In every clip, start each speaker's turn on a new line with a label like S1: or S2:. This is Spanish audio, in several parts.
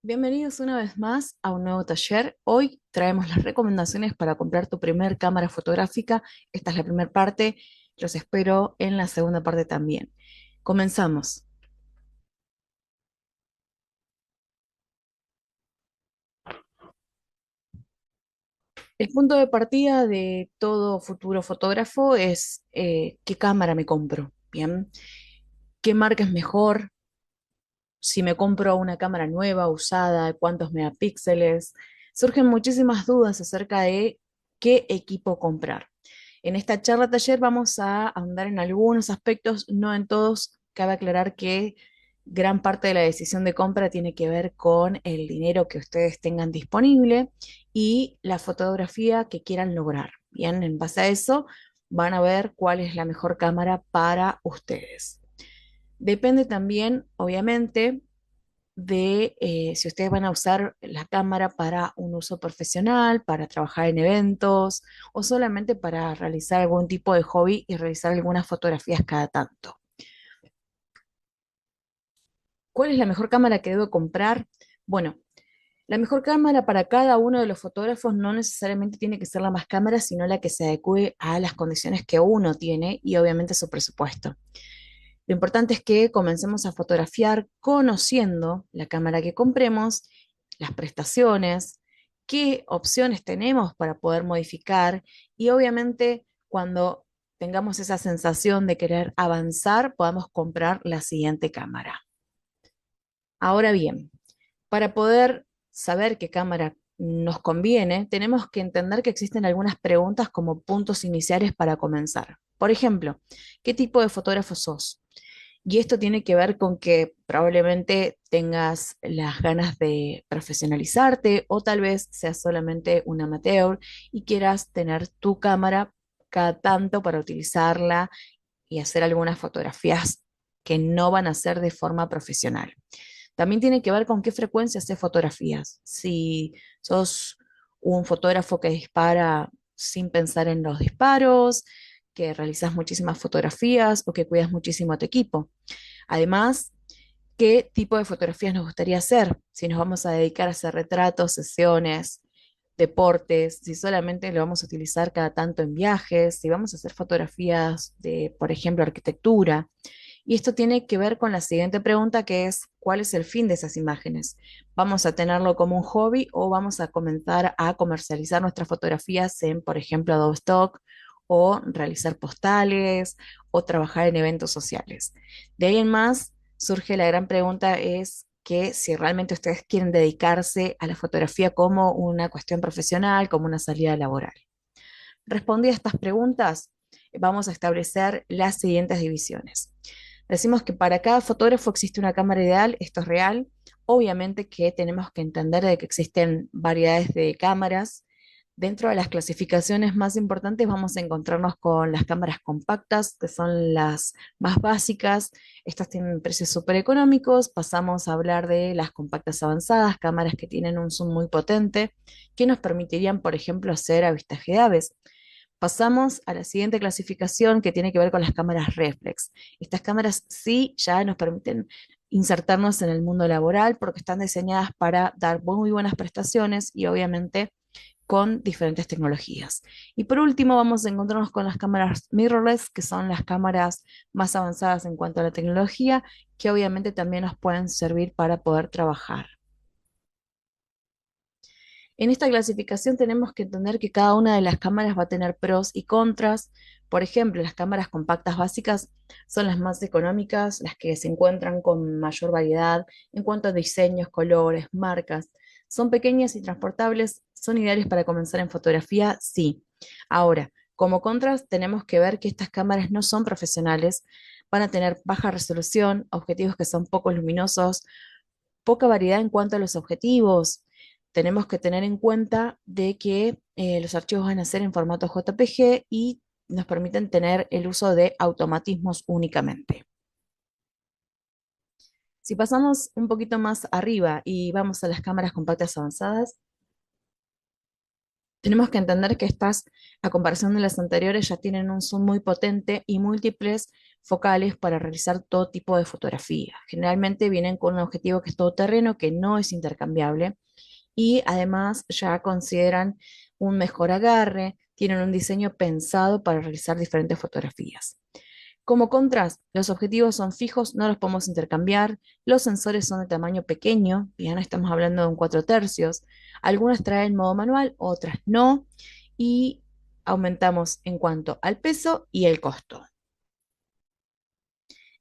S1: Bienvenidos una vez más a un nuevo taller. Hoy traemos las recomendaciones para comprar tu primer cámara fotográfica. Esta es la primera parte. Los espero en la segunda parte también. Comenzamos. El punto de partida de todo futuro fotógrafo es qué cámara me compro. Bien, qué marca es mejor, si me compro una cámara nueva, usada, cuántos megapíxeles. Surgen muchísimas dudas acerca de qué equipo comprar. En esta charla taller vamos a ahondar en algunos aspectos, no en todos. Cabe aclarar que gran parte de la decisión de compra tiene que ver con el dinero que ustedes tengan disponible y la fotografía que quieran lograr. Bien, en base a eso van a ver cuál es la mejor cámara para ustedes. Depende también, obviamente, de si ustedes van a usar la cámara para un uso profesional, para trabajar en eventos o solamente para realizar algún tipo de hobby y realizar algunas fotografías cada tanto. ¿Cuál es la mejor cámara que debo comprar? Bueno, la mejor cámara para cada uno de los fotógrafos no necesariamente tiene que ser la más cámara, sino la que se adecue a las condiciones que uno tiene y obviamente su presupuesto. Lo importante es que comencemos a fotografiar conociendo la cámara que compremos, las prestaciones, qué opciones tenemos para poder modificar y obviamente cuando tengamos esa sensación de querer avanzar, podamos comprar la siguiente cámara. Ahora bien, para poder saber qué cámara nos conviene, tenemos que entender que existen algunas preguntas como puntos iniciales para comenzar. Por ejemplo, ¿qué tipo de fotógrafo sos? Y esto tiene que ver con que probablemente tengas las ganas de profesionalizarte o tal vez seas solamente un amateur y quieras tener tu cámara cada tanto para utilizarla y hacer algunas fotografías que no van a ser de forma profesional. También tiene que ver con qué frecuencia haces fotografías. Si sos un fotógrafo que dispara sin pensar en los disparos, que realizas muchísimas fotografías o que cuidas muchísimo a tu equipo. Además, qué tipo de fotografías nos gustaría hacer, si nos vamos a dedicar a hacer retratos, sesiones, deportes, si solamente lo vamos a utilizar cada tanto en viajes, si vamos a hacer fotografías de, por ejemplo, arquitectura. Y esto tiene que ver con la siguiente pregunta, que es, ¿cuál es el fin de esas imágenes? ¿Vamos a tenerlo como un hobby o vamos a comenzar a comercializar nuestras fotografías en, por ejemplo, Adobe Stock o realizar postales o trabajar en eventos sociales? De ahí en más surge la gran pregunta es que si realmente ustedes quieren dedicarse a la fotografía como una cuestión profesional, como una salida laboral. Respondí a estas preguntas, vamos a establecer las siguientes divisiones. Decimos que para cada fotógrafo existe una cámara ideal, esto es real. Obviamente que tenemos que entender de que existen variedades de cámaras. Dentro de las clasificaciones más importantes vamos a encontrarnos con las cámaras compactas, que son las más básicas. Estas tienen precios súper económicos. Pasamos a hablar de las compactas avanzadas, cámaras que tienen un zoom muy potente, que nos permitirían, por ejemplo, hacer avistaje de aves. Pasamos a la siguiente clasificación que tiene que ver con las cámaras reflex. Estas cámaras sí ya nos permiten insertarnos en el mundo laboral porque están diseñadas para dar muy buenas prestaciones y obviamente con diferentes tecnologías. Y por último vamos a encontrarnos con las cámaras mirrorless, que son las cámaras más avanzadas en cuanto a la tecnología, que obviamente también nos pueden servir para poder trabajar. En esta clasificación tenemos que entender que cada una de las cámaras va a tener pros y contras. Por ejemplo, las cámaras compactas básicas son las más económicas, las que se encuentran con mayor variedad en cuanto a diseños, colores, marcas. Son pequeñas y transportables, son ideales para comenzar en fotografía, sí. Ahora, como contras, tenemos que ver que estas cámaras no son profesionales, van a tener baja resolución, objetivos que son poco luminosos, poca variedad en cuanto a los objetivos. Tenemos que tener en cuenta de que los archivos van a ser en formato JPG y nos permiten tener el uso de automatismos únicamente. Si pasamos un poquito más arriba y vamos a las cámaras compactas avanzadas, tenemos que entender que estas, a comparación de las anteriores, ya tienen un zoom muy potente y múltiples focales para realizar todo tipo de fotografía. Generalmente vienen con un objetivo que es todoterreno, que no es intercambiable y además ya consideran un mejor agarre, tienen un diseño pensado para realizar diferentes fotografías. Como contras, los objetivos son fijos, no los podemos intercambiar, los sensores son de tamaño pequeño, ya no estamos hablando de un 4 tercios, algunas traen modo manual, otras no, y aumentamos en cuanto al peso y el costo.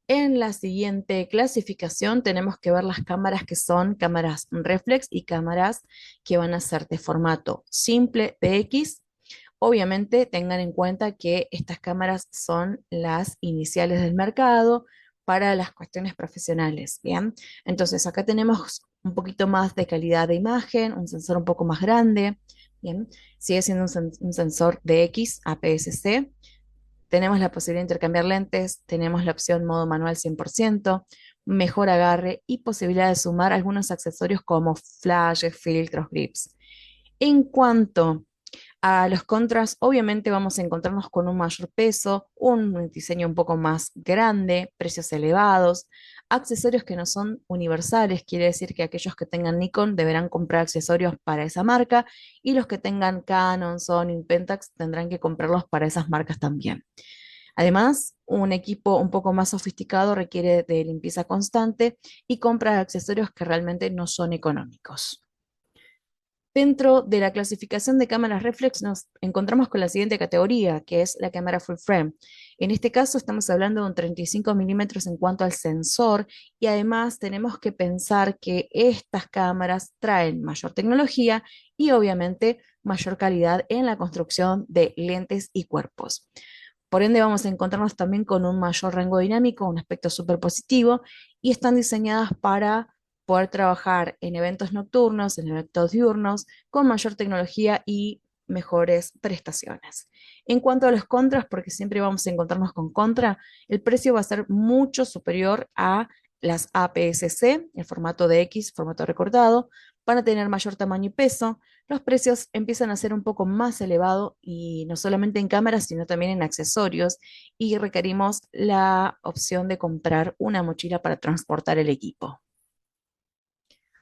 S1: En la siguiente clasificación tenemos que ver las cámaras que son cámaras reflex y cámaras que van a ser de formato simple DX. Obviamente tengan en cuenta que estas cámaras son las iniciales del mercado para las cuestiones profesionales, ¿bien? Entonces acá tenemos un poquito más de calidad de imagen, un sensor un poco más grande, ¿bien? Sigue siendo un sensor DX APS-C. Tenemos la posibilidad de intercambiar lentes, tenemos la opción modo manual 100%, mejor agarre y posibilidad de sumar algunos accesorios como flashes, filtros, grips. En cuanto a los contras, obviamente vamos a encontrarnos con un mayor peso, un diseño un poco más grande, precios elevados, accesorios que no son universales, quiere decir que aquellos que tengan Nikon deberán comprar accesorios para esa marca y los que tengan Canon, Sony, Pentax tendrán que comprarlos para esas marcas también. Además, un equipo un poco más sofisticado requiere de limpieza constante y compra de accesorios que realmente no son económicos. Dentro de la clasificación de cámaras reflex nos encontramos con la siguiente categoría, que es la cámara full frame. En este caso estamos hablando de un 35 milímetros en cuanto al sensor y además tenemos que pensar que estas cámaras traen mayor tecnología y obviamente mayor calidad en la construcción de lentes y cuerpos. Por ende, vamos a encontrarnos también con un mayor rango dinámico, un aspecto súper positivo, y están diseñadas para poder trabajar en eventos nocturnos, en eventos diurnos, con mayor tecnología y mejores prestaciones. En cuanto a los contras, porque siempre vamos a encontrarnos con contra, el precio va a ser mucho superior a las APS-C, el formato de X, formato recortado, van a tener mayor tamaño y peso, los precios empiezan a ser un poco más elevados y no solamente en cámaras, sino también en accesorios y requerimos la opción de comprar una mochila para transportar el equipo.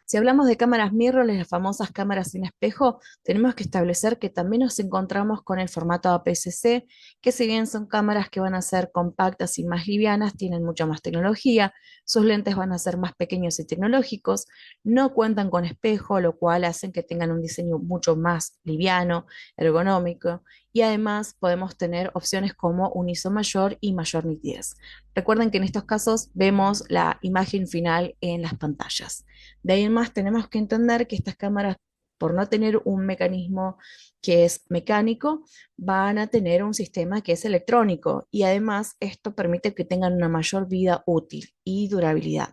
S1: Si hablamos de cámaras mirrorless, las famosas cámaras sin espejo, tenemos que establecer que también nos encontramos con el formato APS-C, que si bien son cámaras que van a ser compactas y más livianas, tienen mucha más tecnología, sus lentes van a ser más pequeños y tecnológicos, no cuentan con espejo, lo cual hacen que tengan un diseño mucho más liviano, ergonómico, y además podemos tener opciones como un ISO mayor y mayor nitidez. Recuerden que en estos casos vemos la imagen final en las pantallas. De ahí en más tenemos que entender que estas cámaras, por no tener un mecanismo que es mecánico, van a tener un sistema que es electrónico y además esto permite que tengan una mayor vida útil y durabilidad.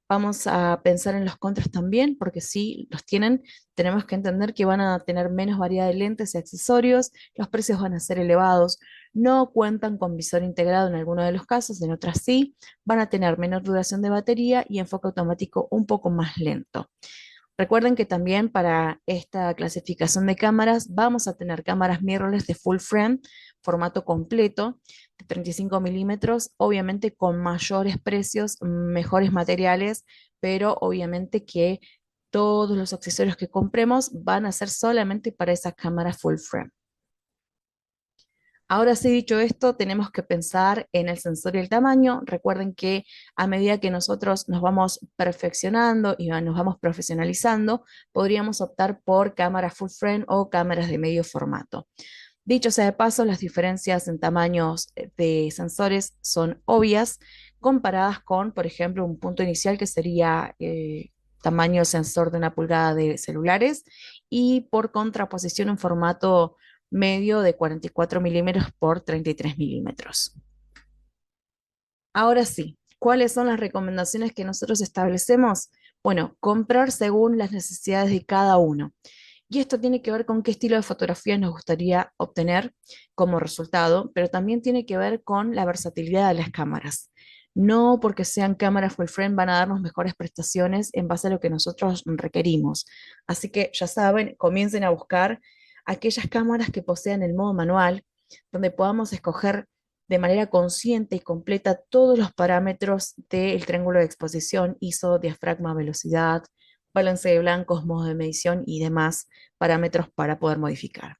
S1: Vamos a pensar en los contras también, porque si los tienen, tenemos que entender que van a tener menos variedad de lentes y accesorios, los precios van a ser elevados, no cuentan con visor integrado en algunos de los casos, en otras sí, van a tener menor duración de batería y enfoque automático un poco más lento. Recuerden que también para esta clasificación de cámaras vamos a tener cámaras mirrorless de full frame, formato completo, de 35 milímetros, obviamente con mayores precios, mejores materiales, pero obviamente que todos los accesorios que compremos van a ser solamente para esas cámaras full frame. Ahora sí, dicho esto, tenemos que pensar en el sensor y el tamaño. Recuerden que a medida que nosotros nos vamos perfeccionando y nos vamos profesionalizando, podríamos optar por cámaras full frame o cámaras de medio formato. Dicho sea de paso, las diferencias en tamaños de sensores son obvias comparadas con, por ejemplo, un punto inicial que sería tamaño sensor de 1 pulgada de celulares y por contraposición un formato medio de 44 milímetros por 33 milímetros. Ahora sí, ¿cuáles son las recomendaciones que nosotros establecemos? Bueno, comprar según las necesidades de cada uno. Y esto tiene que ver con qué estilo de fotografía nos gustaría obtener como resultado, pero también tiene que ver con la versatilidad de las cámaras. No porque sean cámaras full frame van a darnos mejores prestaciones en base a lo que nosotros requerimos. Así que ya saben, comiencen a buscar aquellas cámaras que posean el modo manual, donde podamos escoger de manera consciente y completa todos los parámetros del triángulo de exposición, ISO, diafragma, velocidad, balance de blancos, modo de medición y demás parámetros para poder modificar.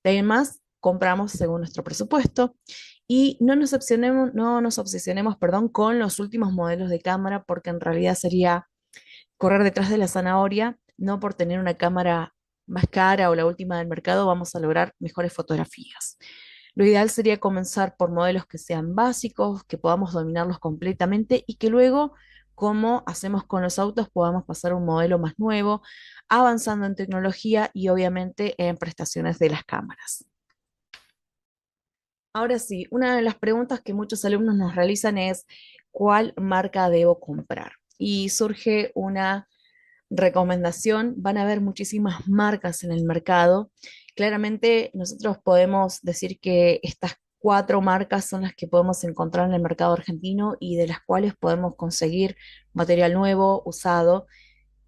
S1: De ahí en más, compramos según nuestro presupuesto y no nos obsesionemos, perdón, con los últimos modelos de cámara porque en realidad sería correr detrás de la zanahoria, no por tener una cámara más cara o la última del mercado vamos a lograr mejores fotografías. Lo ideal sería comenzar por modelos que sean básicos, que podamos dominarlos completamente y que luego, como hacemos con los autos, podamos pasar a un modelo más nuevo, avanzando en tecnología y obviamente en prestaciones de las cámaras. Ahora sí, una de las preguntas que muchos alumnos nos realizan es, ¿cuál marca debo comprar? Y surge una recomendación, van a haber muchísimas marcas en el mercado. Claramente nosotros podemos decir que estas cuatro marcas son las que podemos encontrar en el mercado argentino y de las cuales podemos conseguir material nuevo, usado,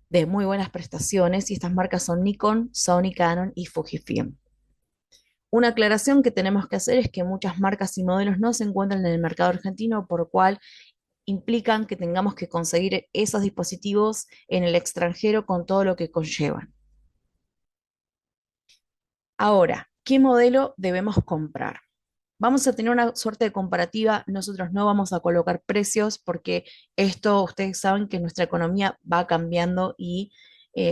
S1: de muy buenas prestaciones, y estas marcas son Nikon, Sony, Canon y Fujifilm. Una aclaración que tenemos que hacer es que muchas marcas y modelos no se encuentran en el mercado argentino, por lo cual implican que tengamos que conseguir esos dispositivos en el extranjero con todo lo que conllevan. Ahora, ¿qué modelo debemos comprar? Vamos a tener una suerte de comparativa, nosotros no vamos a colocar precios porque esto ustedes saben que nuestra economía va cambiando y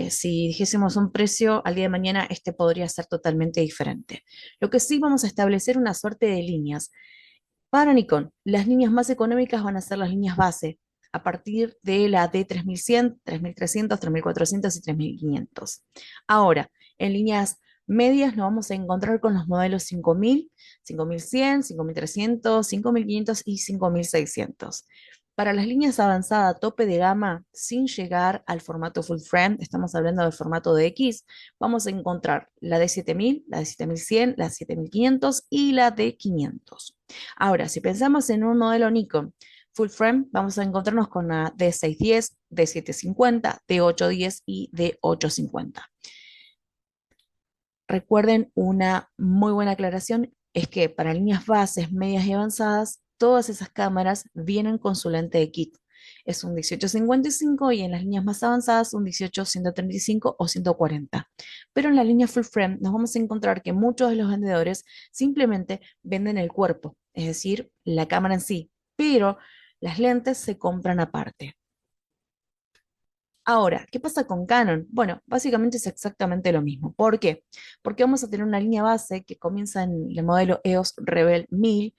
S1: si dijésemos un precio al día de mañana, este podría ser totalmente diferente. Lo que sí vamos a establecer una suerte de líneas. Para Nikon, las líneas más económicas van a ser las líneas base, a partir de la D3100, 3300, 3400 y 3500. Ahora, en líneas medias nos vamos a encontrar con los modelos 5000, 5100, 5300, 5500 y 5600. Para las líneas avanzadas tope de gama, sin llegar al formato full frame, estamos hablando del formato de X, vamos a encontrar la de 7000, la de 7100, la de 7500 y la de 500. Ahora, si pensamos en un modelo Nikon full frame, vamos a encontrarnos con la D610, D750, D810 y D850. Recuerden una muy buena aclaración, es que para líneas bases, medias y avanzadas, todas esas cámaras vienen con su lente de kit. Es un 18-55 y en las líneas más avanzadas un 18-135 o 140. Pero en la línea full frame nos vamos a encontrar que muchos de los vendedores simplemente venden el cuerpo, es decir, la cámara en sí, pero las lentes se compran aparte. Ahora, ¿qué pasa con Canon? Bueno, básicamente es exactamente lo mismo. ¿Por qué? Porque vamos a tener una línea base que comienza en el modelo EOS Rebel 1000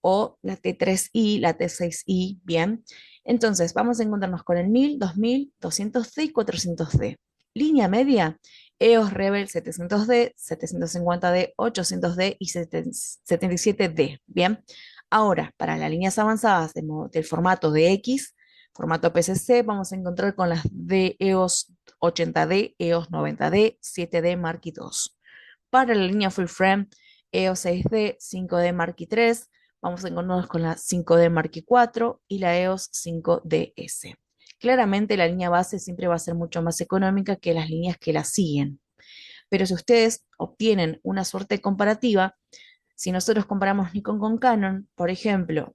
S1: o la T3i, la T6i, ¿bien? Entonces, vamos a encontrarnos con el 1000, 2000, 200D y 400D. Línea media, EOS Rebel 700D, 750D, 800D y 77D, ¿bien? Ahora, para las líneas avanzadas del formato de X, formato PCC, vamos a encontrar con las de EOS 80D, EOS 90D, 7D Mark II. Para la línea full frame, EOS 6D, 5D Mark III, vamos a encontrarnos con la 5D Mark IV y la EOS 5DS. Claramente la línea base siempre va a ser mucho más económica que las líneas que la siguen. Pero si ustedes obtienen una suerte comparativa, si nosotros comparamos Nikon con Canon, por ejemplo,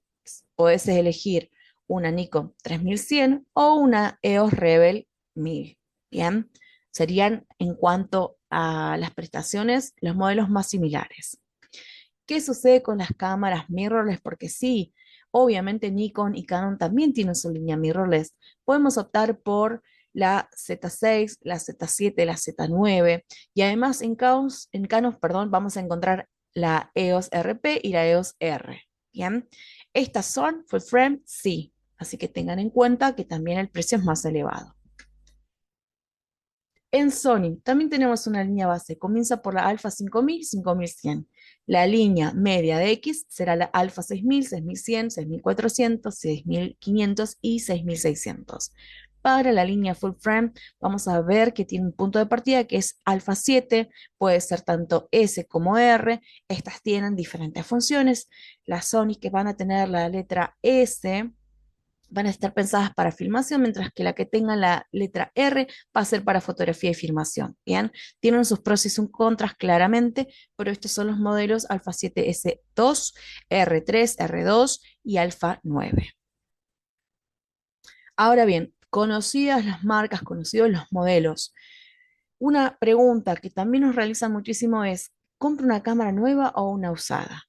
S1: podés elegir una Nikon 3100 o una EOS Rebel 1000. Bien, serían en cuanto a las prestaciones los modelos más similares. ¿Qué sucede con las cámaras mirrorless? Porque sí, obviamente Nikon y Canon también tienen su línea mirrorless. Podemos optar por la Z6, la Z7, la Z9 y además en Canon, perdón, vamos a encontrar la EOS RP y la EOS R. Bien, estas son full frame, sí, así que tengan en cuenta que también el precio es más elevado. En Sony también tenemos una línea base, comienza por la Alpha 5000, 5100. La línea media de X será la Alpha 6000, 6100, 6400, 6500 y 6600. Para la línea full frame vamos a ver que tiene un punto de partida que es Alpha 7, puede ser tanto S como R. Estas tienen diferentes funciones. Las Sony que van a tener la letra S van a estar pensadas para filmación, mientras que la que tenga la letra R va a ser para fotografía y filmación. Bien, tienen sus pros y sus contras claramente, pero estos son los modelos Alpha 7S2, R3, R2 y Alpha 9. Ahora bien, conocidas las marcas, conocidos los modelos, una pregunta que también nos realizan muchísimo es, ¿compro una cámara nueva o una usada?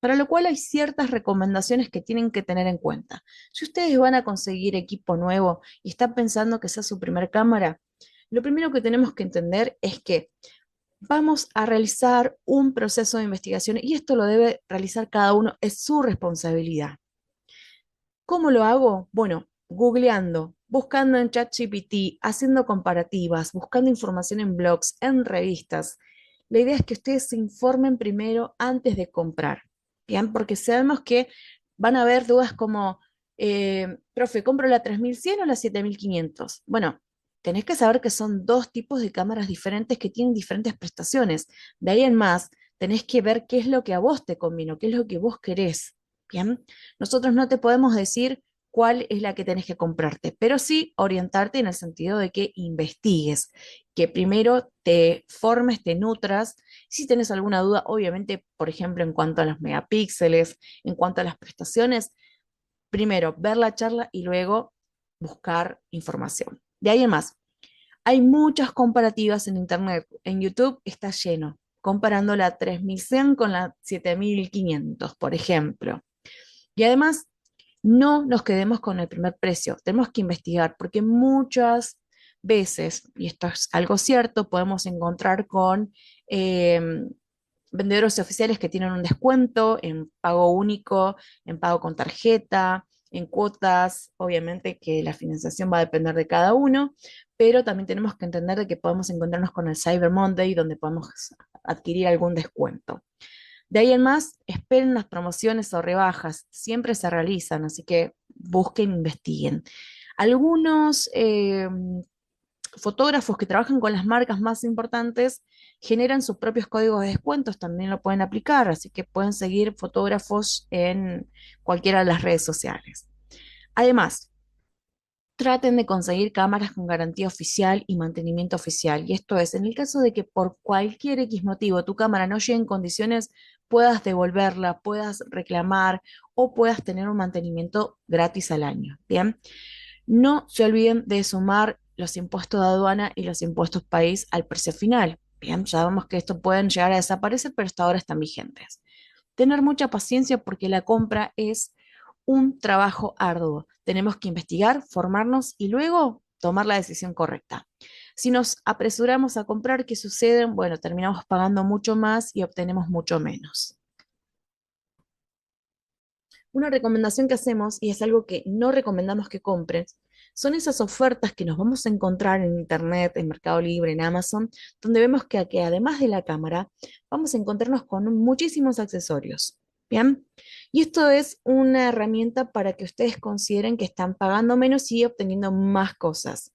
S1: Para lo cual hay ciertas recomendaciones que tienen que tener en cuenta. Si ustedes van a conseguir equipo nuevo y están pensando que sea su primer cámara, lo primero que tenemos que entender es que vamos a realizar un proceso de investigación y esto lo debe realizar cada uno, es su responsabilidad. ¿Cómo lo hago? Bueno, googleando, buscando en ChatGPT, haciendo comparativas, buscando información en blogs, en revistas. La idea es que ustedes se informen primero antes de comprar, ¿bien? Porque sabemos que van a haber dudas como, profe, ¿compro la 3100 o la 7500? Bueno, tenés que saber que son dos tipos de cámaras diferentes que tienen diferentes prestaciones. De ahí en más, tenés que ver qué es lo que a vos te convino, qué es lo que vos querés. Bien, nosotros no te podemos decir cuál es la que tenés que comprarte, pero sí orientarte en el sentido de que investigues, que primero te formes, te nutras. Si tienes alguna duda, obviamente, por ejemplo, en cuanto a los megapíxeles, en cuanto a las prestaciones, primero ver la charla y luego buscar información. De ahí en más, hay muchas comparativas en Internet. En YouTube está lleno, comparando la 3100 con la 7500, por ejemplo. Y además, no nos quedemos con el primer precio, tenemos que investigar, porque muchas veces, y esto es algo cierto, podemos encontrar con vendedores oficiales que tienen un descuento en pago único, en pago con tarjeta, en cuotas, obviamente que la financiación va a depender de cada uno, pero también tenemos que entender de que podemos encontrarnos con el Cyber Monday, donde podemos adquirir algún descuento. De ahí en más, esperen las promociones o rebajas, siempre se realizan, así que busquen, investiguen. Algunos fotógrafos que trabajan con las marcas más importantes generan sus propios códigos de descuentos, también lo pueden aplicar, así que pueden seguir fotógrafos en cualquiera de las redes sociales. Además, traten de conseguir cámaras con garantía oficial y mantenimiento oficial. Y esto es, en el caso de que por cualquier X motivo tu cámara no llegue en condiciones, puedas devolverla, puedas reclamar o puedas tener un mantenimiento gratis al año. Bien, no se olviden de sumar los impuestos de aduana y los impuestos país al precio final. Bien, sabemos que esto pueden llegar a desaparecer, pero hasta ahora están vigentes. Tener mucha paciencia porque la compra es un trabajo arduo. Tenemos que investigar, formarnos y luego tomar la decisión correcta. Si nos apresuramos a comprar, ¿qué sucede? Bueno, terminamos pagando mucho más y obtenemos mucho menos. Una recomendación que hacemos, y es algo que no recomendamos que compren, son esas ofertas que nos vamos a encontrar en Internet, en Mercado Libre, en Amazon, donde vemos que además de la cámara, vamos a encontrarnos con muchísimos accesorios. Bien, y esto es una herramienta para que ustedes consideren que están pagando menos y obteniendo más cosas.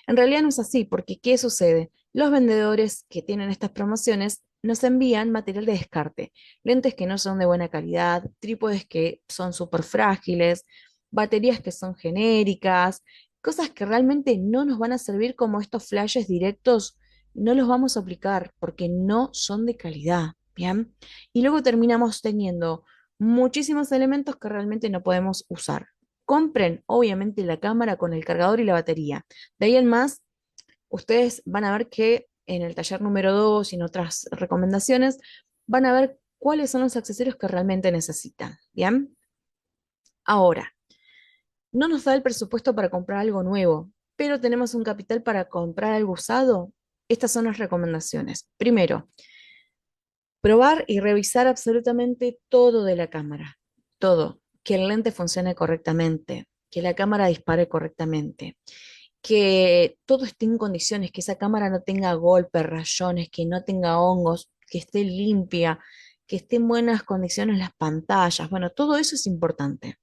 S1: En realidad no es así, porque ¿qué sucede? Los vendedores que tienen estas promociones nos envían material de descarte, lentes que no son de buena calidad, trípodes que son súper frágiles, baterías que son genéricas, cosas que realmente no nos van a servir como estos flashes directos, no los vamos a aplicar porque no son de calidad, ¿bien? Y luego terminamos teniendo muchísimos elementos que realmente no podemos usar. Compren, obviamente, la cámara con el cargador y la batería. De ahí en más, ustedes van a ver que en el taller número 2 y en otras recomendaciones van a ver cuáles son los accesorios que realmente necesitan. Bien, ahora, no nos da el presupuesto para comprar algo nuevo, pero tenemos un capital para comprar algo usado. Estas son las recomendaciones. Primero, probar y revisar absolutamente todo de la cámara. Todo. Que el lente funcione correctamente, que la cámara dispare correctamente, que todo esté en condiciones, que esa cámara no tenga golpes, rayones, que no tenga hongos, que esté limpia, que esté en buenas condiciones las pantallas. Bueno, todo eso es importante.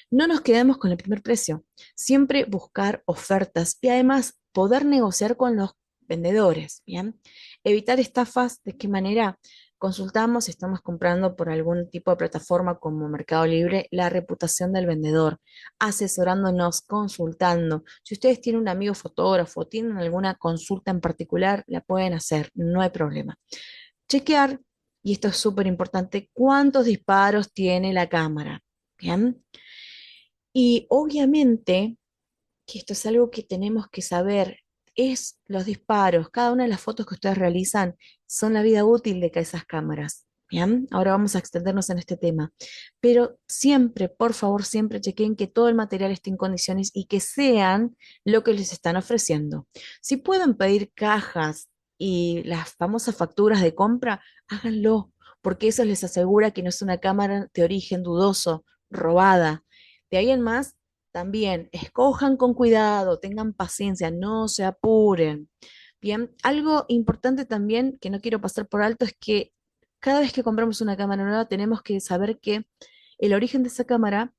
S1: No nos quedemos con el primer precio. Siempre buscar ofertas y además poder negociar con los vendedores, ¿bien? Evitar estafas, ¿de qué manera? Consultamos si estamos comprando por algún tipo de plataforma como Mercado Libre, la reputación del vendedor, asesorándonos, consultando. Si ustedes tienen un amigo fotógrafo, tienen alguna consulta en particular, la pueden hacer, no hay problema. Chequear, y esto es súper importante, cuántos disparos tiene la cámara. Bien. Y obviamente que esto es algo que tenemos que saber, es los disparos, cada una de las fotos que ustedes realizan son la vida útil de esas cámaras. Bien, ahora vamos a extendernos en este tema. Pero siempre, por favor, siempre chequen que todo el material esté en condiciones y que sean lo que les están ofreciendo. Si pueden pedir cajas y las famosas facturas de compra, háganlo, porque eso les asegura que no es una cámara de origen dudoso, robada. De ahí en más, también escojan con cuidado, tengan paciencia, no se apuren. Bien, algo importante también que no quiero pasar por alto es que cada vez que compramos una cámara nueva tenemos que saber que el origen de esa cámara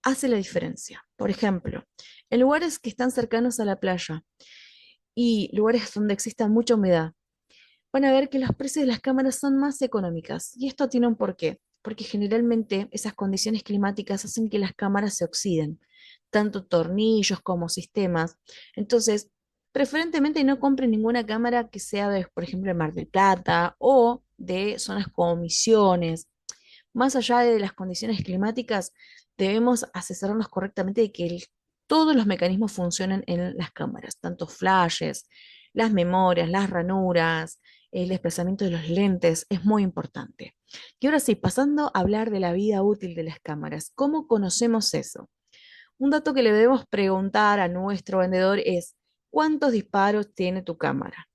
S1: hace la diferencia. Por ejemplo, en lugares que están cercanos a la playa y lugares donde exista mucha humedad, van a ver que los precios de las cámaras son más económicas. Y esto tiene un porqué, porque generalmente esas condiciones climáticas hacen que las cámaras se oxiden, tanto tornillos como sistemas. Entonces, preferentemente no compren ninguna cámara que sea de, por ejemplo, de Mar del Plata o de zonas como Misiones. Más allá de las condiciones climáticas, debemos asesorarnos correctamente de que todos los mecanismos funcionen en las cámaras, tanto flashes, las memorias, las ranuras, el desplazamiento de los lentes, es muy importante. Y ahora sí, pasando a hablar de la vida útil de las cámaras, ¿cómo conocemos eso? Un dato que le debemos preguntar a nuestro vendedor es, ¿cuántos disparos tiene tu cámara?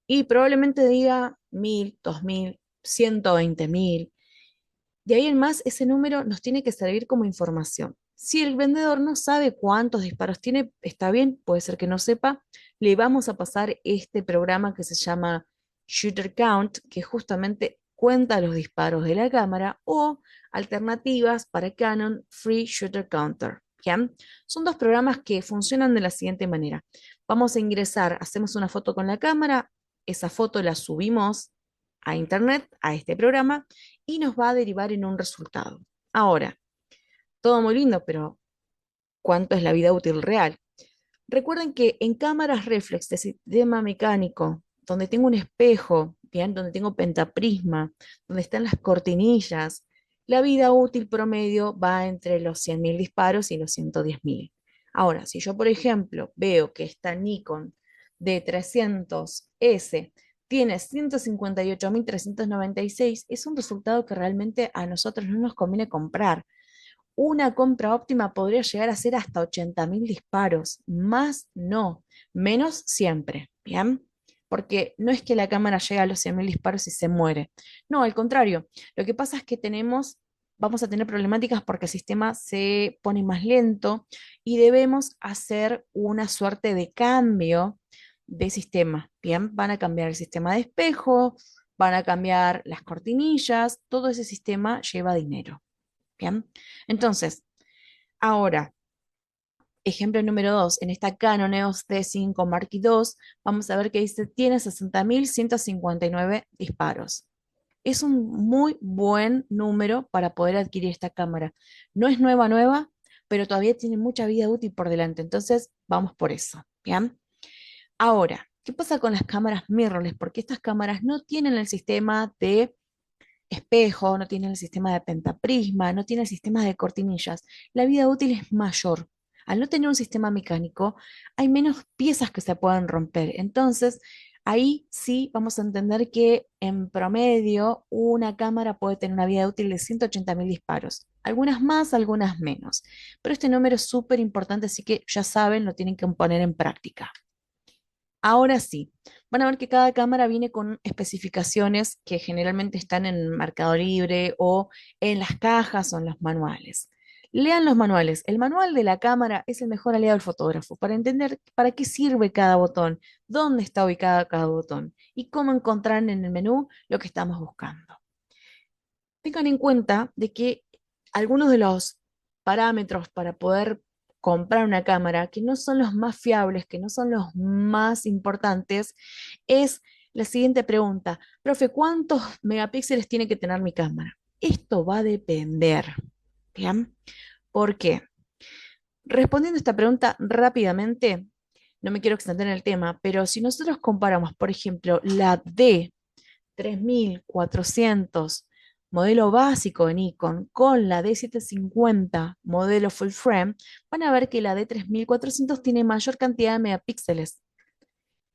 S1: Y probablemente diga 1000, 2000, 120.000. De ahí en más, ese número nos tiene que servir como información. Si el vendedor no sabe cuántos disparos tiene, está bien, puede ser que no sepa, le vamos a pasar este programa que se llama Shooter Count, que justamente cuenta los disparos de la cámara, o alternativas para Canon Free Shooter Counter. ¿Bien? Son dos programas que funcionan de la siguiente manera. Vamos a ingresar, hacemos una foto con la cámara, esa foto la subimos a internet, a este programa, y nos va a derivar en un resultado. Ahora, todo muy lindo, pero ¿cuánto es la vida útil real? Recuerden que en cámaras reflex de sistema mecánico, donde tengo un espejo, bien, donde tengo pentaprisma, donde están las cortinillas, la vida útil promedio va entre los 100.000 disparos y los 110.000. Ahora, si yo, por ejemplo, veo que esta Nikon D300S tiene 158.396, es un resultado que realmente a nosotros no nos conviene comprar. Una compra óptima podría llegar a ser hasta 80.000 disparos, más no, menos siempre, ¿bien? Porque no es que la cámara llega a los 100.000 disparos y se muere. No, al contrario, lo que pasa es que vamos a tener problemáticas porque el sistema se pone más lento y debemos hacer una suerte de cambio de sistema, ¿bien? Van a cambiar el sistema de espejo, van a cambiar las cortinillas, todo ese sistema lleva dinero. Bien, entonces, ahora, ejemplo número 2, en esta Canon EOS D5 Mark II, vamos a ver que dice, tiene 60.159 disparos. Es un muy buen número para poder adquirir esta cámara. No es nueva, pero todavía tiene mucha vida útil por delante, entonces vamos por eso. Bien, ahora, ¿qué pasa con las cámaras mirrorless? Porque estas cámaras no tienen el sistema de espejo, no tiene el sistema de pentaprisma, no tiene el sistema de cortinillas, la vida útil es mayor. Al no tener un sistema mecánico, hay menos piezas que se pueden romper. Entonces, ahí sí vamos a entender que en promedio una cámara puede tener una vida útil de 180.000 disparos. Algunas más, algunas menos. Pero este número es súper importante, así que ya saben, lo tienen que poner en práctica. Ahora sí, van a ver que cada cámara viene con especificaciones que generalmente están en Mercado Libre o en las cajas o en los manuales. Lean los manuales. El manual de la cámara es el mejor aliado del fotógrafo para entender para qué sirve cada botón, dónde está ubicada cada botón y cómo encontrar en el menú lo que estamos buscando. Tengan en cuenta de que algunos de los parámetros para poder comprar una cámara, que no son los más fiables, que no son los más importantes, es la siguiente pregunta, profe, ¿cuántos megapíxeles tiene que tener mi cámara? Esto va a depender, ¿bien? ¿Por qué? Respondiendo a esta pregunta rápidamente, no me quiero extender en el tema, pero si nosotros comparamos, por ejemplo, la D3400 modelo básico de Nikon con la D750 modelo full frame, van a ver que la D3400 tiene mayor cantidad de megapíxeles.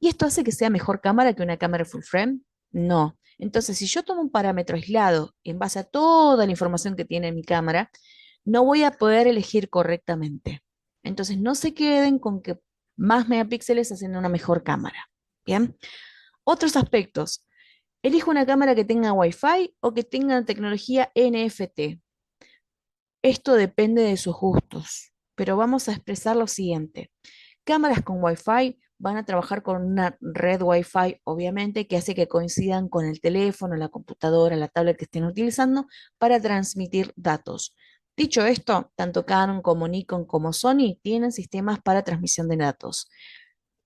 S1: ¿Y esto hace que sea mejor cámara que una cámara full frame? No. Entonces, si yo tomo un parámetro aislado en base a toda la información que tiene mi cámara, no voy a poder elegir correctamente. Entonces, no se queden con que más megapíxeles hacen una mejor cámara. Bien. Otros aspectos. Elijo una cámara que tenga Wi-Fi o que tenga tecnología NFT. Esto depende de sus gustos, pero vamos a expresar lo siguiente. Cámaras con Wi-Fi van a trabajar con una red Wi-Fi, obviamente, que hace que coincidan con el teléfono, la computadora, la tablet que estén utilizando para transmitir datos. Dicho esto, tanto Canon como Nikon como Sony tienen sistemas para transmisión de datos.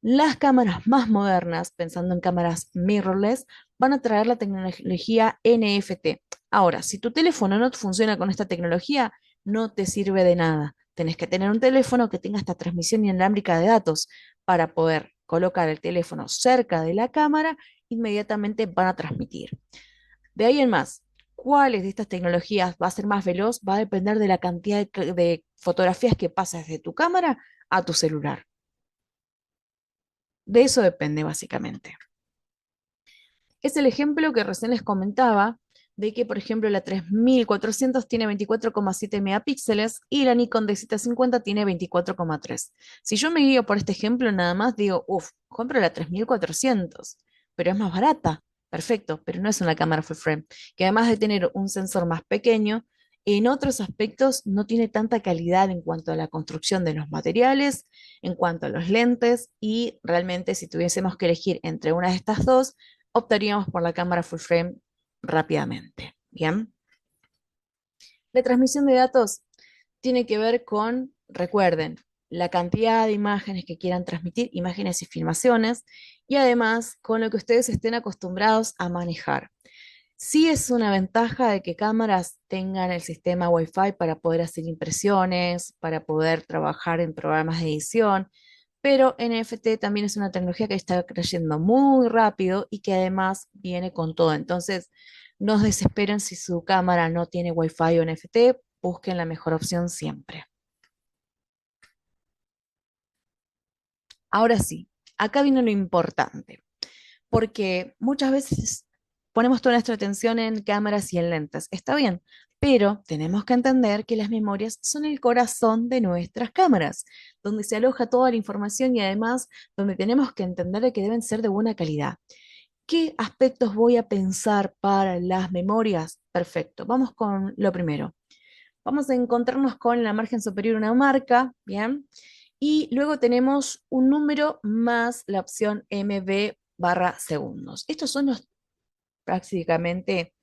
S1: Las cámaras más modernas, pensando en cámaras mirrorless, van a traer la tecnología NFT. Ahora, si tu teléfono no funciona con esta tecnología, no te sirve de nada. Tenés que tener un teléfono que tenga esta transmisión inalámbrica de datos para poder colocar el teléfono cerca de la cámara, inmediatamente van a transmitir. De ahí en más, ¿cuáles de estas tecnologías va a ser más veloz? Va a depender de la cantidad de fotografías que pasas de tu cámara a tu celular. De eso depende básicamente. Es el ejemplo que recién les comentaba de que, por ejemplo, la 3400 tiene 24,7 megapíxeles y la Nikon D750 tiene 24,3. Si yo me guío por este ejemplo, nada más digo, uff, compro la 3400, pero es más barata. Perfecto, pero no es una cámara full frame, que además de tener un sensor más pequeño, en otros aspectos no tiene tanta calidad en cuanto a la construcción de los materiales, en cuanto a los lentes, y realmente si tuviésemos que elegir entre una de estas dos, optaríamos por la cámara full frame rápidamente. Bien. La transmisión de datos tiene que ver con, recuerden, la cantidad de imágenes que quieran transmitir, imágenes y filmaciones, y además con lo que ustedes estén acostumbrados a manejar. Sí es una ventaja de que cámaras tengan el sistema Wi-Fi para poder hacer impresiones, para poder trabajar en programas de edición, pero NFT también es una tecnología que está creciendo muy rápido y que además viene con todo. Entonces, no desesperen si su cámara no tiene Wi-Fi o NFT, busquen la mejor opción siempre. Ahora sí, acá viene lo importante, porque muchas veces ponemos toda nuestra atención en cámaras y en lentes. Está bien, pero tenemos que entender que las memorias son el corazón de nuestras cámaras, donde se aloja toda la información y además donde tenemos que entender que deben ser de buena calidad. ¿Qué aspectos voy a pensar para las memorias? Perfecto, vamos con lo primero. Vamos a encontrarnos con la margen superior una marca, ¿bien? Y luego tenemos un número más la opción MB barra segundos. Estos son los prácticamente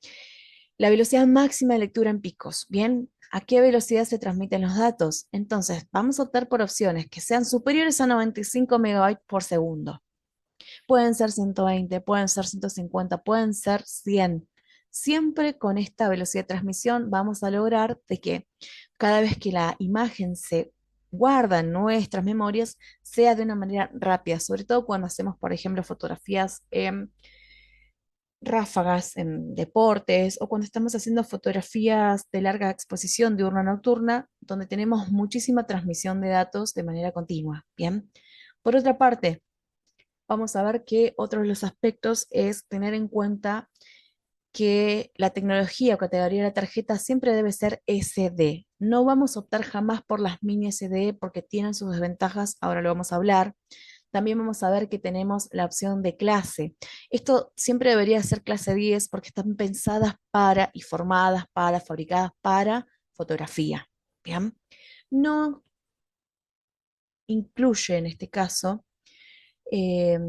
S1: la velocidad máxima de lectura en picos, ¿bien? ¿A qué velocidad se transmiten los datos? Entonces, vamos a optar por opciones que sean superiores a 95 megabytes por segundo. Pueden ser 120, pueden ser 150, pueden ser 100. Siempre con esta velocidad de transmisión vamos a lograr de que cada vez que la imagen se guarda en nuestras memorias sea de una manera rápida, sobre todo cuando hacemos, por ejemplo, fotografías en ráfagas en deportes o cuando estamos haciendo fotografías de larga exposición diurna nocturna, donde tenemos muchísima transmisión de datos de manera continua. Bien. Por otra parte, vamos a ver que otro de los aspectos es tener en cuenta que la tecnología o categoría de la tarjeta siempre debe ser SD. No vamos a optar jamás por las mini SD porque tienen sus desventajas, ahora lo vamos a hablar. También vamos a ver que tenemos la opción de clase. Esto siempre debería ser clase 10 porque están pensadas para y formadas para, fabricadas para fotografía. Bien. No incluye en este caso eh,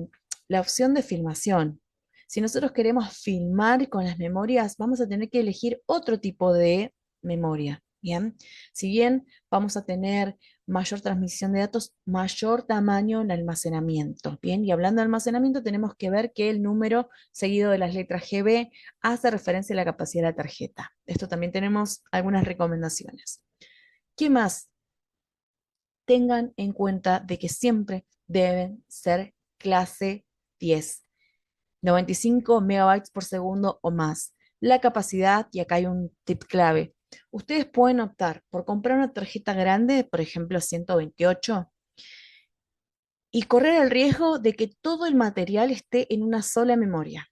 S1: la opción de filmación. Si nosotros queremos filmar con las memorias, vamos a tener que elegir otro tipo de memoria. Bien, si bien vamos a tener mayor transmisión de datos, mayor tamaño en almacenamiento. Bien, y hablando de almacenamiento, tenemos que ver que el número seguido de las letras GB hace referencia a la capacidad de la tarjeta. Esto también tenemos algunas recomendaciones. ¿Qué más? Tengan en cuenta de que siempre deben ser clase 10, 95 megabytes por segundo o más. La capacidad, y acá hay un tip clave, ustedes pueden optar por comprar una tarjeta grande, por ejemplo 128, y correr el riesgo de que todo el material esté en una sola memoria.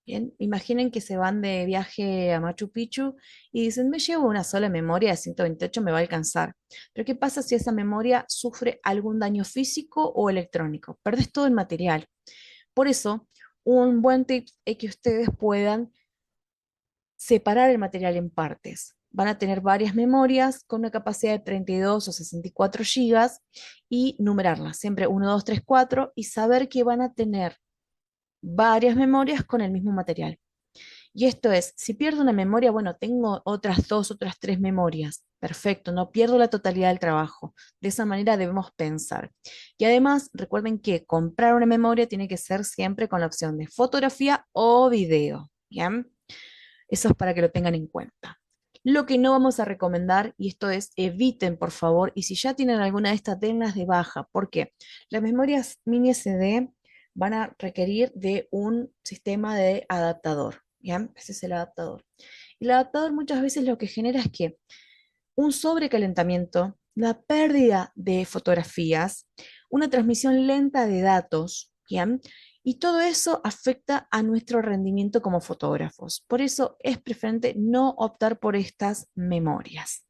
S1: Bien, imaginen que se van de viaje a Machu Picchu y dicen, me llevo una sola memoria de 128, me va a alcanzar. Pero ¿qué pasa si esa memoria sufre algún daño físico o electrónico? Perdés todo el material. Por eso, un buen tip es que ustedes puedan separar el material en partes. Van a tener varias memorias con una capacidad de 32 o 64 gigas y numerarlas, siempre 1, 2, 3, 4, y saber que van a tener varias memorias con el mismo material. Y esto es, si pierdo una memoria, bueno, tengo otras dos, otras tres memorias. Perfecto, no pierdo la totalidad del trabajo. De esa manera debemos pensar. Y además, recuerden que comprar una memoria tiene que ser siempre con la opción de fotografía o video. ¿Bien? Eso es para que lo tengan en cuenta. Lo que no vamos a recomendar, y esto es, eviten por favor, y si ya tienen alguna de estas, denlas de baja. ¿Por qué? Las memorias mini SD van a requerir de un sistema de adaptador. ¿Bien? Ese es el adaptador. Y el adaptador muchas veces lo que genera es que un sobrecalentamiento, la pérdida de fotografías, una transmisión lenta de datos, ¿bien? Y todo eso afecta a nuestro rendimiento como fotógrafos. Por eso es preferente no optar por estas memorias.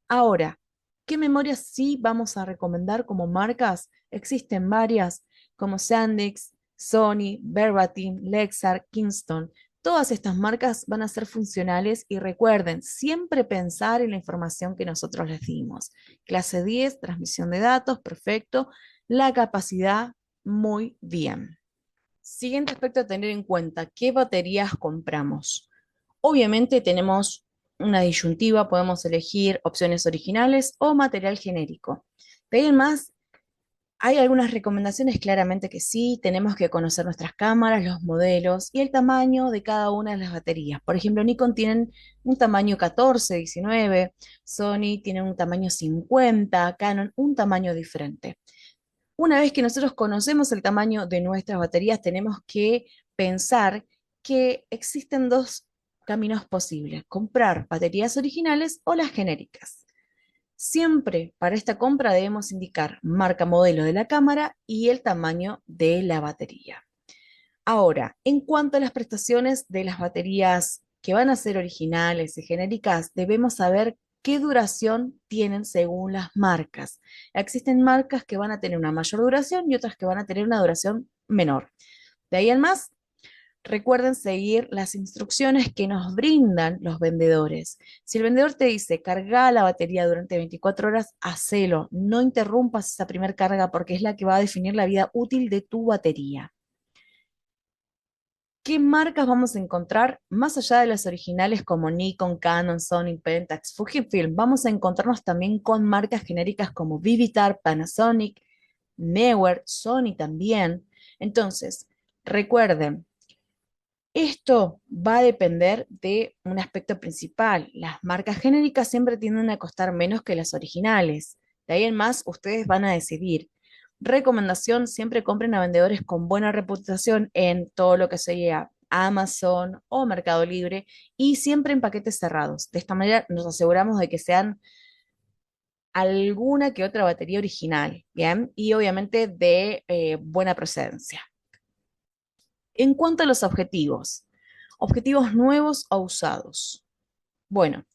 S1: Ahora, ¿qué memorias sí vamos a recomendar como marcas? Existen varias, como Sandisk, Sony, Verbatim, Lexar, Kingston. Todas estas marcas van a ser funcionales y recuerden siempre pensar en la información que nosotros les dimos. Clase 10, transmisión de datos, perfecto. La capacidad, muy bien. Siguiente aspecto a tener en cuenta, ¿qué baterías compramos? Obviamente tenemos una disyuntiva, podemos elegir opciones originales o material genérico. De ahí en más, hay algunas recomendaciones, claramente que sí, tenemos que conocer nuestras cámaras, los modelos y el tamaño de cada una de las baterías. Por ejemplo, Nikon tienen un tamaño 14, 19, Sony tiene un tamaño 50, Canon un tamaño diferente. Una vez que nosotros conocemos el tamaño de nuestras baterías, tenemos que pensar que existen dos caminos posibles: comprar baterías originales o las genéricas. Siempre para esta compra debemos indicar marca, modelo de la cámara y el tamaño de la batería. Ahora, en cuanto a las prestaciones de las baterías que van a ser originales y genéricas, debemos saber qué duración tienen según las marcas. Existen marcas que van a tener una mayor duración y otras que van a tener una duración menor. De ahí en más, recuerden seguir las instrucciones que nos brindan los vendedores. Si el vendedor te dice carga la batería durante 24 horas, hacelo. No interrumpas esa primera carga porque es la que va a definir la vida útil de tu batería. ¿Qué marcas vamos a encontrar más allá de las originales como Nikon, Canon, Sony, Pentax, Fujifilm? Vamos a encontrarnos también con marcas genéricas como Vivitar, Panasonic, Neewer, Sony también. Entonces, recuerden, esto va a depender de un aspecto principal. Las marcas genéricas siempre tienden a costar menos que las originales. De ahí en más, ustedes van a decidir. Recomendación, siempre compren a vendedores con buena reputación en todo lo que sea Amazon o Mercado Libre y siempre en paquetes cerrados. De esta manera nos aseguramos de que sean alguna que otra batería original, ¿bien? Y obviamente de buena procedencia. En cuanto a los objetivos, objetivos nuevos o usados. Bueno,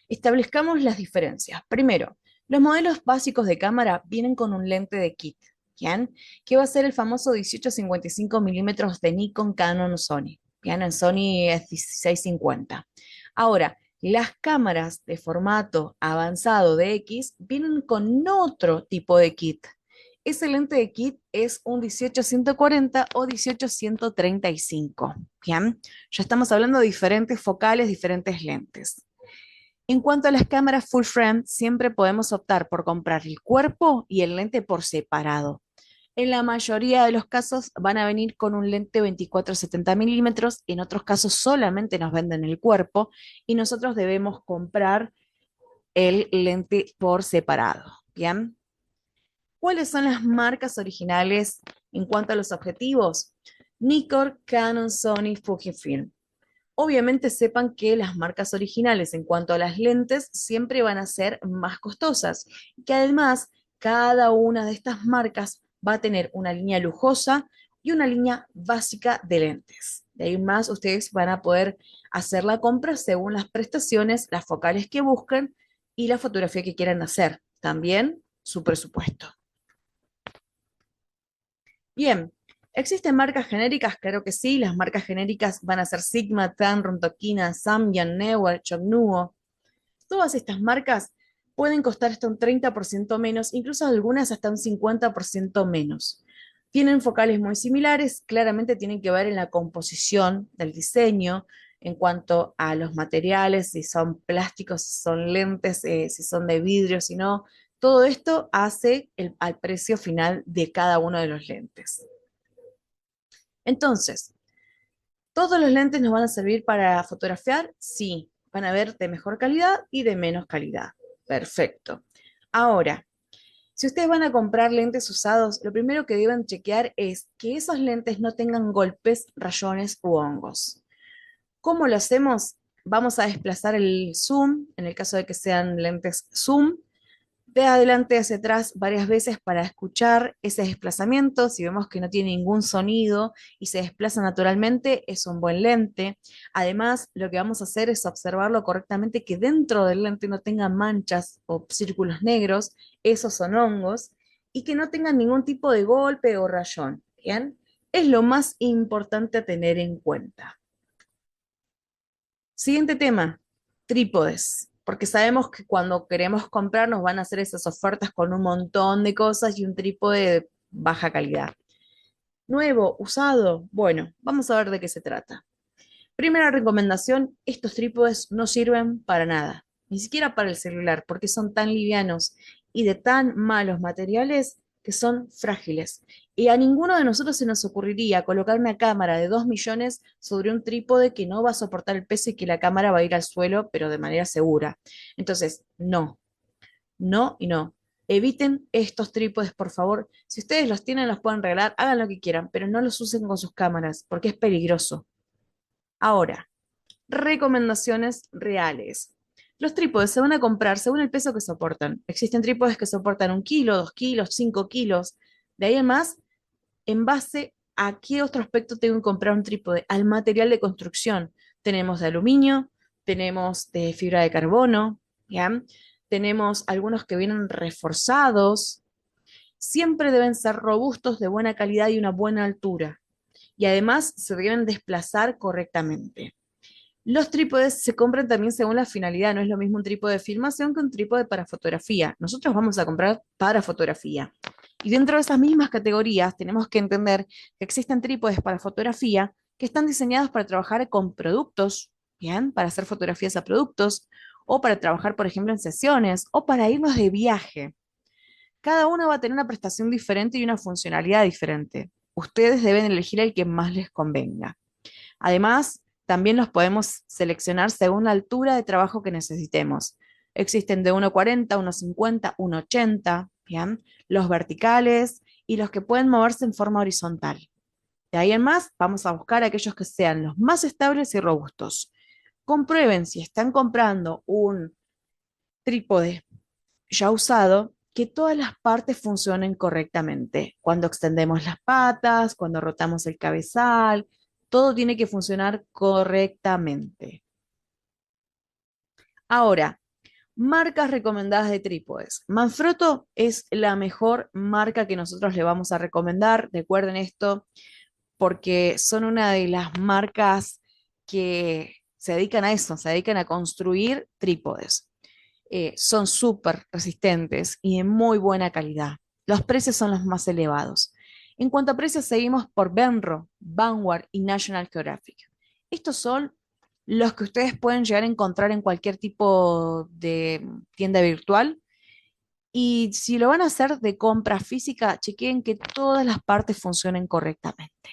S1: establezcamos las diferencias. Primero, los modelos básicos de cámara vienen con un lente de kit, ¿bien? Que va a ser el famoso 18-55 milímetros de Nikon, Canon o Sony. ¿Bien? En Sony es 16-50. Ahora, las cámaras de formato avanzado de X vienen con otro tipo de kit. Ese lente de kit es un 18-140 o 18-135. Bien, ya estamos hablando de diferentes focales, diferentes lentes. En cuanto a las cámaras full frame, siempre podemos optar por comprar el cuerpo y el lente por separado. En la mayoría de los casos van a venir con un lente 24-70 milímetros, en otros casos solamente nos venden el cuerpo y nosotros debemos comprar el lente por separado. Bien, ¿cuáles son las marcas originales en cuanto a los objetivos? Nikon, Canon, Sony, Fujifilm. Obviamente sepan que las marcas originales en cuanto a las lentes siempre van a ser más costosas, y que además cada una de estas marcas va a tener una línea lujosa y una línea básica de lentes. De ahí en más ustedes van a poder hacer la compra según las prestaciones, las focales que busquen y la fotografía que quieran hacer. También su presupuesto. Bien, ¿existen marcas genéricas? Claro que sí, las marcas genéricas van a ser Sigma, Tamron, Tokina, Samyang, Neewer, Chongnuo. Todas estas marcas pueden costar hasta un 30% menos, incluso algunas hasta un 50% menos. Tienen focales muy similares, claramente tienen que ver en la composición del diseño, en cuanto a los materiales, si son plásticos, si son lentes, si son de vidrio, si no. Todo esto hace al precio final de cada uno de los lentes. Entonces, ¿todos los lentes nos van a servir para fotografiar? Sí, van a ver de mejor calidad y de menos calidad. Perfecto. Ahora, si ustedes van a comprar lentes usados, lo primero que deben chequear es que esos lentes no tengan golpes, rayones u hongos. ¿Cómo lo hacemos? Vamos a desplazar el zoom, en el caso de que sean lentes zoom, de adelante hacia atrás varias veces para escuchar ese desplazamiento. Si vemos que no tiene ningún sonido y se desplaza naturalmente, es un buen lente. Además, lo que vamos a hacer es observarlo correctamente, que dentro del lente no tenga manchas o círculos negros, esos son hongos, y que no tengan ningún tipo de golpe o rayón. ¿Bien? Es lo más importante a tener en cuenta. Siguiente tema, trípodes, porque sabemos que cuando queremos comprar nos van a hacer esas ofertas con un montón de cosas y un trípode de baja calidad. Nuevo, usado, bueno, vamos a ver de qué se trata. Primera recomendación, estos trípodes no sirven para nada, ni siquiera para el celular, porque son tan livianos y de tan malos materiales que son frágiles. Y a ninguno de nosotros se nos ocurriría colocar una cámara de 2 millones sobre un trípode que no va a soportar el peso y que la cámara va a ir al suelo, pero de manera segura. Entonces, no, no y no. Eviten estos trípodes, por favor. Si ustedes los tienen, los pueden regalar, hagan lo que quieran, pero no los usen con sus cámaras, porque es peligroso. Ahora, recomendaciones reales. Los trípodes se van a comprar según el peso que soportan. Existen trípodes que soportan 1 kilo, 2 kilos, 5 kilos. De ahí en más, en base a qué otro aspecto tengo que comprar un trípode, al material de construcción. Tenemos de aluminio, tenemos de fibra de carbono, ¿ya? Tenemos algunos que vienen reforzados. Siempre deben ser robustos, de buena calidad y una buena altura. Y además se deben desplazar correctamente. Los trípodes se compran también según la finalidad, no es lo mismo un trípode de filmación que un trípode para fotografía. Nosotros vamos a comprar para fotografía. Y dentro de esas mismas categorías tenemos que entender que existen trípodes para fotografía que están diseñados para trabajar con productos, ¿bien? Para hacer fotografías a productos, o para trabajar, por ejemplo, en sesiones, o para irnos de viaje. Cada uno va a tener una prestación diferente y una funcionalidad diferente. Ustedes deben elegir el que más les convenga. Además, también los podemos seleccionar según la altura de trabajo que necesitemos. Existen de 1,40, 1,50, 1,80, ¿bien? Los verticales y los que pueden moverse en forma horizontal. De ahí en más, vamos a buscar aquellos que sean los más estables y robustos. Comprueben si están comprando un trípode ya usado, que todas las partes funcionen correctamente. Cuando extendemos las patas, cuando rotamos el cabezal, todo tiene que funcionar correctamente. Ahora, marcas recomendadas de trípodes. Manfrotto es la mejor marca que nosotros le vamos a recomendar. Recuerden esto porque son una de las marcas que se dedican a eso, se dedican a construir trípodes. Son súper resistentes y de muy buena calidad. Los precios son los más elevados. En cuanto a precios, seguimos por Benro, Vanguard y National Geographic. Estos son los que ustedes pueden llegar a encontrar en cualquier tipo de tienda virtual. Y si lo van a hacer de compra física, chequeen que todas las partes funcionen correctamente.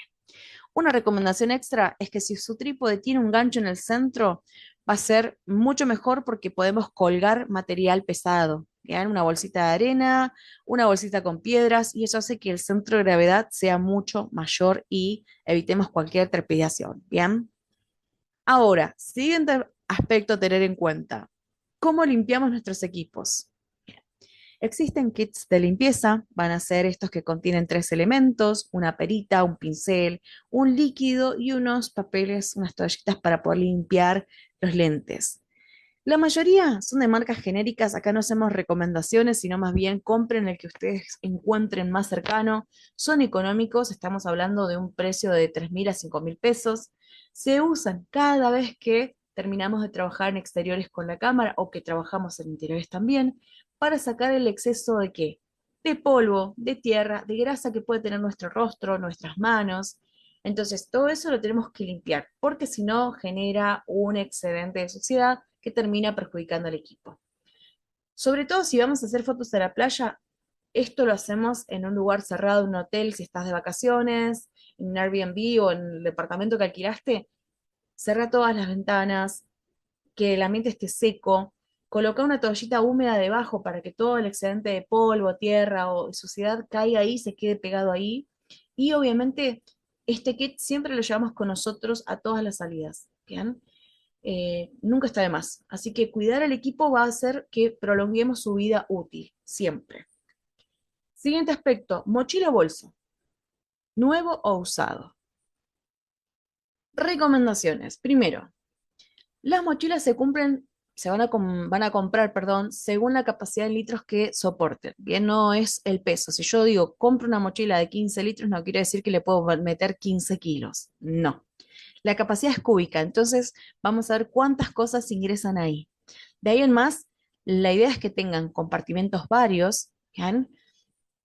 S1: Una recomendación extra es que si su trípode tiene un gancho en el centro, va a ser mucho mejor porque podemos colgar material pesado. ¿Bien? Una bolsita de arena, una bolsita con piedras, y eso hace que el centro de gravedad sea mucho mayor y evitemos cualquier trepidación. Bien. Ahora, siguiente aspecto a tener en cuenta. ¿Cómo limpiamos nuestros equipos? Existen kits de limpieza, van a ser estos que contienen tres elementos, una perita, un pincel, un líquido y unos papeles, unas toallitas para poder limpiar los lentes. La mayoría son de marcas genéricas, acá no hacemos recomendaciones, sino más bien compren el que ustedes encuentren más cercano. Son económicos, estamos hablando de un precio de 3.000 a 5.000 pesos. Se usan cada vez que terminamos de trabajar en exteriores con la cámara o que trabajamos en interiores también, para sacar el exceso de qué? De polvo, de tierra, de grasa que puede tener nuestro rostro, nuestras manos. Entonces, todo eso lo tenemos que limpiar, porque si no, genera un excedente de suciedad que termina perjudicando al equipo. Sobre todo si vamos a hacer fotos a la playa, esto lo hacemos en un lugar cerrado, en un hotel, si estás de vacaciones, en un Airbnb o en el departamento que alquilaste, cerra todas las ventanas, que el ambiente esté seco, coloca una toallita húmeda debajo para que todo el excedente de polvo, tierra o suciedad caiga ahí, se quede pegado ahí. Y obviamente este kit siempre lo llevamos con nosotros a todas las salidas. ¿Bien? Nunca está de más. Así que cuidar el equipo va a hacer que prolonguemos su vida útil, siempre. Siguiente aspecto, mochila o bolso, nuevo o usado. Recomendaciones. Primero, las mochilas van a comprar, perdón, según la capacidad de litros que soporten. Bien, no es el peso. Si yo digo, compro una mochila de 15 litros, no quiere decir que le puedo meter 15 kilos. No. La capacidad es cúbica, entonces vamos a ver cuántas cosas ingresan ahí. De ahí en más, la idea es que tengan compartimentos varios, ¿bien?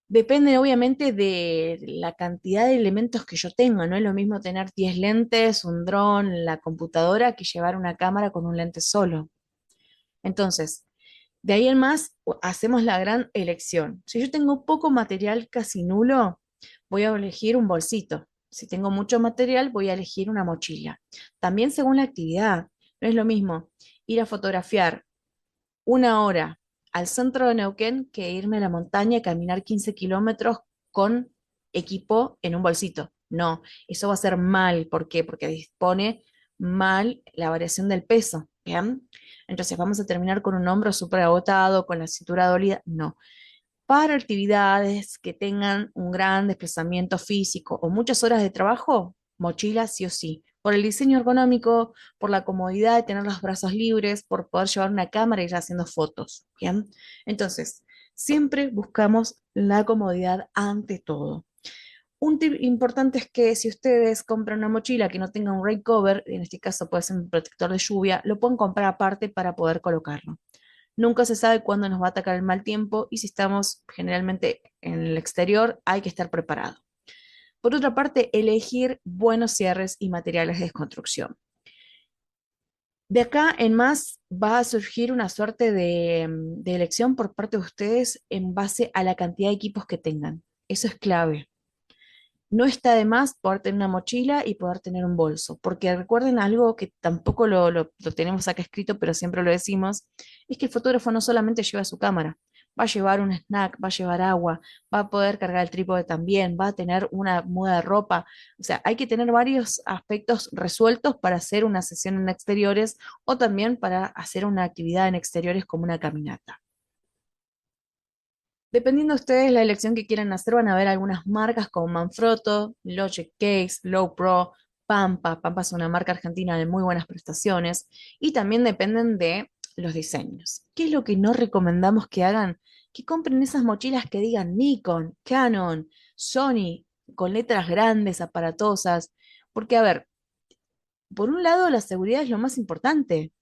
S1: Depende obviamente de la cantidad de elementos que yo tenga, no es lo mismo tener 10 lentes, un dron, la computadora, que llevar una cámara con un lente solo. Entonces, de ahí en más, hacemos la gran elección. Si yo tengo poco material, casi nulo, voy a elegir un bolsito. Si tengo mucho material, voy a elegir una mochila. También según la actividad, no es lo mismo ir a fotografiar una hora al centro de Neuquén que irme a la montaña y caminar 15 kilómetros con equipo en un bolsito. No, eso va a ser mal. ¿Por qué? Porque dispone mal la variación del peso. ¿Bien? Entonces vamos a terminar con un hombro súper agotado, con la cintura dolida. No. Para actividades que tengan un gran desplazamiento físico o muchas horas de trabajo, mochila sí o sí. Por el diseño ergonómico, por la comodidad de tener los brazos libres, por poder llevar una cámara y ir haciendo fotos. ¿Bien? Entonces, siempre buscamos la comodidad ante todo. Un tip importante es que si ustedes compran una mochila que no tenga un rain cover, en este caso puede ser un protector de lluvia, lo pueden comprar aparte para poder colocarlo. Nunca se sabe cuándo nos va a atacar el mal tiempo y si estamos generalmente en el exterior hay que estar preparado. Por otra parte, elegir buenos cierres y materiales de construcción. De acá en más va a surgir una suerte de elección por parte de ustedes en base a la cantidad de equipos que tengan. Eso es clave. No está de más poder tener una mochila y poder tener un bolso, porque recuerden algo que tampoco lo tenemos acá escrito, pero siempre lo decimos, es que el fotógrafo no solamente lleva su cámara, va a llevar un snack, va a llevar agua, va a poder cargar el trípode también, va a tener una muda de ropa, o sea, hay que tener varios aspectos resueltos para hacer una sesión en exteriores o también para hacer una actividad en exteriores como una caminata. Dependiendo de ustedes la elección que quieran hacer, van a ver algunas marcas como Manfrotto, Logic Case, Low Pro, Pampa. Pampa es una marca argentina de muy buenas prestaciones y también dependen de los diseños. ¿Qué es lo que no recomendamos que hagan? Que compren esas mochilas que digan Nikon, Canon, Sony, con letras grandes, aparatosas. Porque, a ver, por un lado, la seguridad es lo más importante.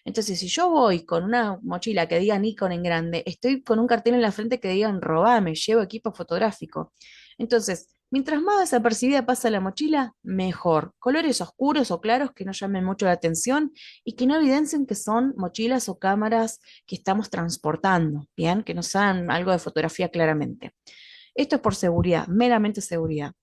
S1: Entonces, si yo voy con una mochila que diga Nikon en grande, estoy con un cartel en la frente que diga robame, llevo equipo fotográfico. Entonces, Mientras más desapercibida pasa la mochila, mejor. Colores oscuros o claros que no llamen mucho la atención y que no evidencien que son mochilas o cámaras que estamos transportando, ¿bien? Que no sean algo de fotografía claramente. Esto es por seguridad, meramente seguridad.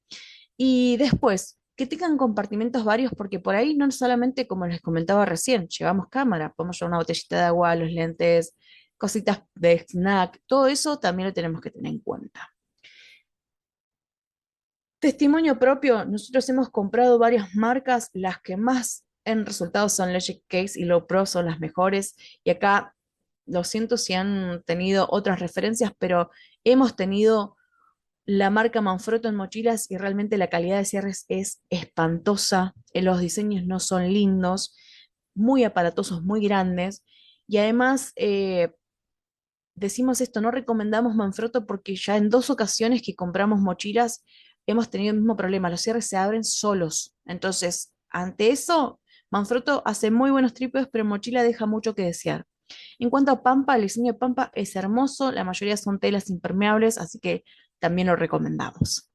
S1: Y después, que tengan compartimentos varios, porque por ahí no solamente, como les comentaba recién, llevamos cámara, podemos llevar una botellita de agua, los lentes, cositas de snack, todo eso también lo tenemos que tener en cuenta. Testimonio propio, nosotros hemos comprado varias marcas, las que más en resultados son Logic Case y Low Pro son las mejores, y acá lo siento si han tenido otras referencias, pero hemos tenido la marca Manfrotto en mochilas y realmente la calidad de cierres es espantosa, los diseños no son lindos, muy aparatosos, muy grandes, y además decimos esto, no recomendamos Manfrotto porque ya en dos ocasiones que compramos mochilas hemos tenido el mismo problema, los cierres se abren solos. Entonces, ante eso, Manfrotto hace muy buenos trípodes, pero mochila deja mucho que desear. En cuanto a Pampa, el diseño de Pampa es hermoso, la mayoría son telas impermeables, así que también lo recomendamos.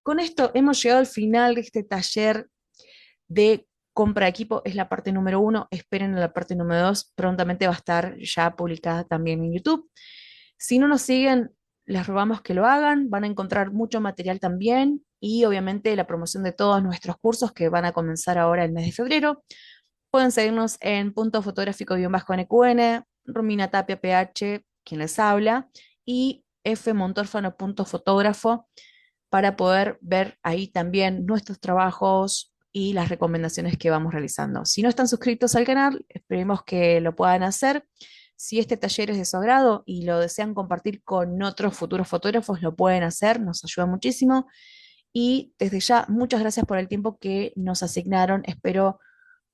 S1: Con esto hemos llegado al final de este taller de compra de equipo. Es la parte número uno. Esperen a la parte número dos. Prontamente va a estar ya publicada también en YouTube. Si no nos siguen, les rogamos que lo hagan. Van a encontrar mucho material también y obviamente la promoción de todos nuestros cursos que van a comenzar ahora el mes de febrero. Pueden seguirnos en punto fotográfico-NQN, Romina Tapia PH, quien les habla, y fmontorfano.fotógrafo para poder ver ahí también nuestros trabajos y las recomendaciones que vamos realizando. Si no están suscritos al canal, esperemos que lo puedan hacer. Si este taller es de su agrado y lo desean compartir con otros futuros fotógrafos, lo pueden hacer, nos ayuda muchísimo. Y desde ya, muchas gracias por el tiempo que nos asignaron. Espero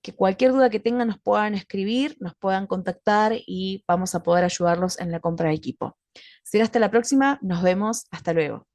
S1: que cualquier duda que tengan nos puedan escribir, nos puedan contactar y vamos a poder ayudarlos en la compra de equipo. Será hasta la próxima, nos vemos, hasta luego.